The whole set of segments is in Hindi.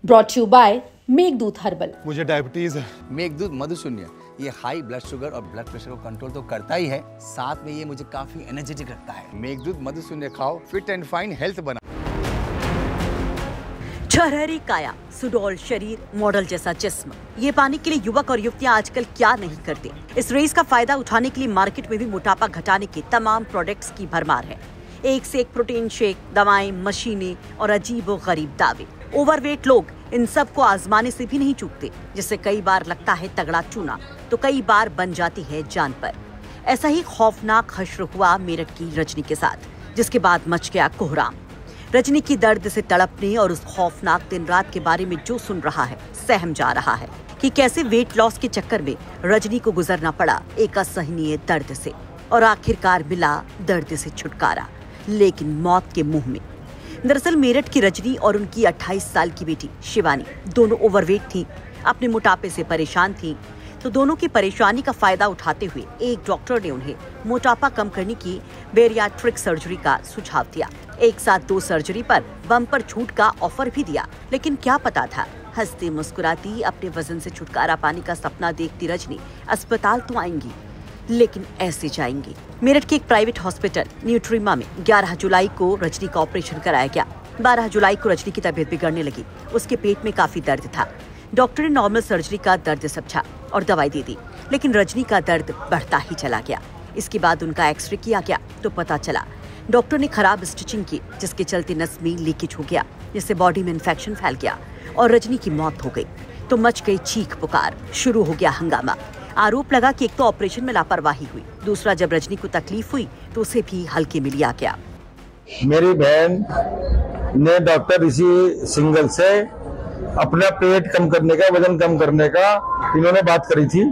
Brought you by Meghdoot herbal. मुझे डायबिटीज है। मेघदूत मधुशून्य ये हाई ब्लड शुगर और ब्लड प्रेशर को कंट्रोल तो करता ही है, साथ में ये मुझे काफी एनर्जेटिक रखता है। मेघदूत मधुशून्य खाओ, फिट एंड फाइन हेल्थ बना। छरहरी काया, सुडौल शरीर, मॉडल जैसा जिस्म, ये पाने के लिए युवक और युवतियां आजकल क्या नहीं करते। इस रेस का फायदा उठाने के लिए मार्केट में भी मोटापा घटाने के तमाम प्रोडक्ट्स की भरमार है। एक से एक प्रोटीन शेक, दवाएं, मशीनें और अजीबोगरीब दावे। ओवरवेट लोग इन सब को आजमाने से भी नहीं चूकते, जिससे कई बार लगता है तगड़ा चूना तो कई बार बन जाती है जान पर। ऐसा ही खौफनाक हश्र हुआ मेरठ की रजनी के साथ, जिसके बाद मच गया कोहराम। रजनी की दर्द से तड़पने और उस खौफनाक दिन रात के बारे में जो सुन रहा है, सहम जा रहा है कि कैसे वेट लॉस के चक्कर में रजनी को गुजरना पड़ा एक असहनीय दर्द से, और आखिरकार मिला दर्द से छुटकारा, लेकिन मौत के मुंह में। दरअसल मेरठ की रजनी और उनकी 28 साल की बेटी शिवानी दोनों ओवरवेट थी, अपने मोटापे से परेशान थी। तो दोनों की परेशानी का फायदा उठाते हुए एक डॉक्टर ने उन्हें मोटापा कम करने की बेरियाट्रिक सर्जरी का सुझाव दिया। एक साथ 2 सर्जरी पर बम्पर छूट का ऑफर भी दिया। लेकिन क्या पता था, हंसती मुस्कुराती अपने वजन से छुटकारा पाने का सपना देखती रजनी अस्पताल तो आएंगी, लेकिन ऐसे जाएंगी। मेरठ के एक प्राइवेट हॉस्पिटल न्यूट्रीमा में 11 जुलाई को रजनी का ऑपरेशन कराया गया। 12 जुलाई को रजनी की तबीयत बिगड़ने लगी। उसके पेट में काफी दर्द था। डॉक्टर ने नॉर्मल सर्जरी का दर्द समझा और दवाई दे दी, लेकिन रजनी का दर्द बढ़ता ही चला गया। इसके बाद उनका एक्सरे किया गया तो पता चला डॉक्टर ने खराब स्टिचिंग की, जिसके चलते नस में लीकेज हो गया, जिससे बॉडी में इन्फेक्शन फैल गया और रजनी की मौत हो गई। तो मच गई चीख पुकार, शुरू हो गया हंगामा। आरोप लगा कि एक तो ऑपरेशन में लापरवाही हुई, दूसरा जब रजनी को तकलीफ हुई तो उसे भी हल्के में लिया गया। मेरी बहन ने डॉक्टर ऋषि सिंगल से अपना पेट कम करने का, वजन कम करने का इन्होंने बात करी थी।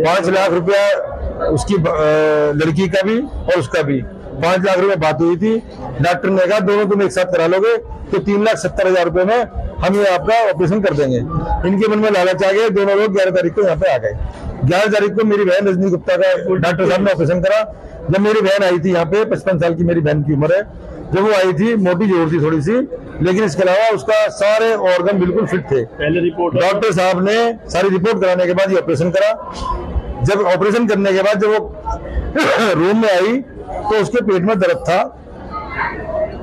5 लाख रुपया उसकी लड़की का भी और उसका भी 5 लाख रुपए बात हुई थी। डॉक्टर ने कहा दोनों तुम एक साथ करा लोगे तो 3,70,000 रुपए में हम ये आपका ऑपरेशन कर देंगे। इनके मन में लालच आ गया। दोनों लोग 11 तारीख को यहाँ पे आ गए। 11 तारीख को मेरी बहन रजनी गुप्ता का डॉक्टर साहब ने ऑपरेशन करा। जब मेरी बहन आई थी यहाँ पे, 55 साल की मेरी बहन की उम्र है, जब वो आई थी मोटी जरूर थी थोड़ी सी, लेकिन इसके अलावा उसका सारे ऑर्गन बिल्कुल फिट थे। पहले रिपोर्ट डॉक्टर साहब ने सारी रिपोर्ट कराने के बाद ये ऑपरेशन करा। जब ऑपरेशन करने के बाद जब वो रूम में आई तो उसके पेट में दर्द था।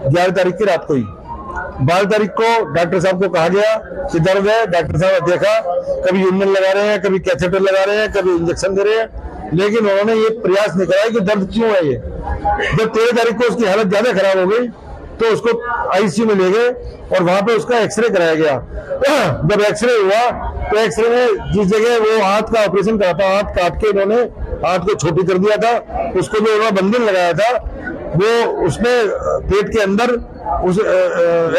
11 तारीख की रात को ही 12 तारीख को डॉक्टर साहब को कहा गया कि दर्द है। डॉक्टर साहब देखा, कभी यूनियन लगा रहे हैं, कभी कैथेटर लगा रहे हैं, कभी इंजेक्शन दे रहे हैं, लेकिन उन्होंने ये प्रयास नहीं कराया कि दर्द क्यों है ये। जब 13 तारीख को उसकी हालत ज्यादा खराब हो गई तो उसको आईसीयू में ले गए और वहां पे उसका एक्सरे कराया गया। जब एक्सरे हुआ तो एक्सरे में जिस जगह वो हाथ का ऑपरेशन करा था, हाथ काट के इन्होंने हाथ को छोटी कर दिया था। उसको जो उन्होंने बंधन लगाया था वो उसमें पेट के अंदर उस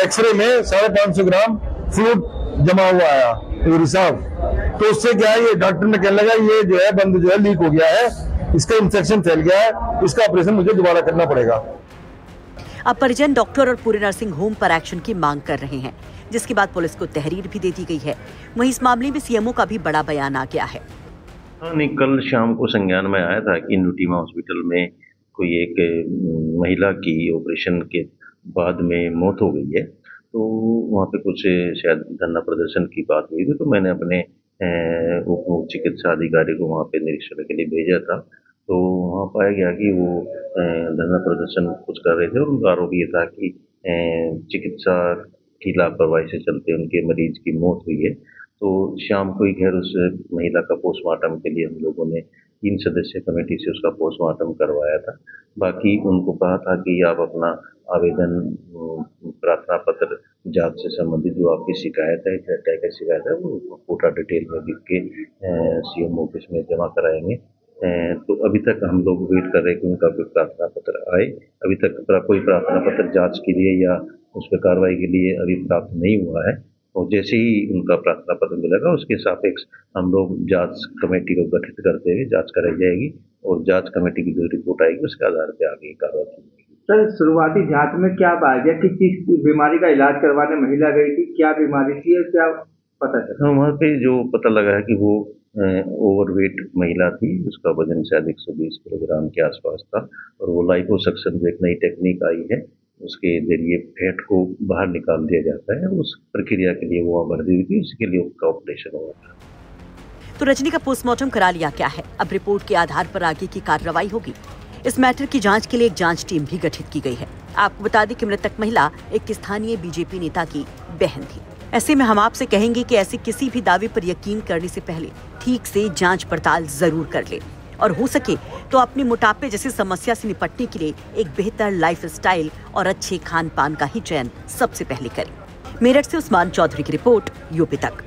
एक्सरे में 550 ग्राम फ्लूइड जमा हुआ आया, रिसाव। तो उससे क्या है, ये डॉक्टर ने कहने लगा ये जो है बंद जो है लीक हो गया है, इसका इंफेक्शन फैल गया है, इसका ऑपरेशन मुझे दोबारा करना पड़ेगा। अब परिजन डॉक्टर और पूरे नर्सिंग होम पर एक्शन की मांग कर रहे हैं, जिसके बाद पुलिस को तहरीर भी दे दी गई है। वहीं इस मामले में सीएमओ का भी बड़ा बयान आ गया है। नहीं, कल शाम को संज्ञान में आया था कि न्यूट्रीमा हॉस्पिटल में कोई एक महिला की ऑपरेशन के बाद में मौत हो गई है। तो वहाँ पे कुछ शायद धरना प्रदर्शन की बात हुई थी, तो मैंने अपने उप चिकित्सा अधिकारी को वहाँ पे निरीक्षण के लिए भेजा था। तो वहाँ पाया गया कि वो धरना प्रदर्शन कुछ कर रहे थे और उनका आरोप ये था कि चिकित्सा की लापरवाही से चलते उनके मरीज की मौत हुई है। तो शाम को ही खैर उस महिला का पोस्टमार्टम के लिए हम लोगों ने 3 सदस्यीय कमेटी से उसका पोस्टमार्टम करवाया था। बाकी उनको कहा था कि आप अपना आवेदन, प्रार्थना पत्र, जांच से संबंधित जो आपकी शिकायत है, क्या क्या शिकायत है, वो पूरा डिटेल में लिख के सीएम ऑफिस में जमा कराएंगे। तो अभी तक हम लोग वेट कर रहे हैं कि उनका कोई प्रार्थना पत्र आए। अभी तक कोई प्रार्थना पत्र जांच के लिए या उस पर कार्रवाई के लिए अभी प्राप्त नहीं हुआ है। और जैसे ही उनका प्रार्थना पत्र मिलेगा उसके सापेक्ष हम लोग जांच कमेटी को गठित करते हुए जांच कराई जाएगी और जांच कमेटी की जो रिपोर्ट आएगी उसके आधार पर आगे कार्रवाई की जाएगी। सर, शुरुआती जांच में क्या पाया गया कि किस बीमारी का इलाज करवाने महिला गई थी, क्या बीमारी थी, क्या पता चला? वहाँ पे जो पता लगा है कि वो ओवरवेट महिला थी, उसका वजन शायद 120 किलोग्राम के आसपास था और वो लाइपोसक्शन जो एक नई टेक्निक आई है उसके जरिए फैट को बाहर निकाल दिया जाता है। उस प्रक्रिया के लिए वो भर्ती हुई थी, उसके लिए उसका ऑपरेशन हुआ था। तो रजनी का पोस्टमार्टम करा लिया क्या है? अब रिपोर्ट के आधार पर आगे की कार्रवाई होगी। इस मैटर की जांच के लिए एक जांच टीम भी गठित की गई है। आपको बता दें कि मृतक महिला एक स्थानीय बीजेपी नेता की बहन थी। ऐसे में हम आपसे कहेंगे कि ऐसे किसी भी दावे पर यकीन करने से पहले ठीक से जांच पड़ताल जरूर कर ले और हो सके तो अपने मोटापे जैसी समस्या से निपटने के लिए एक बेहतर लाइफस्टाइल और अच्छे खान पान का ही चयन सबसे पहले करें। मेरठ से उस्मान चौधरी की रिपोर्ट, यूपी तक।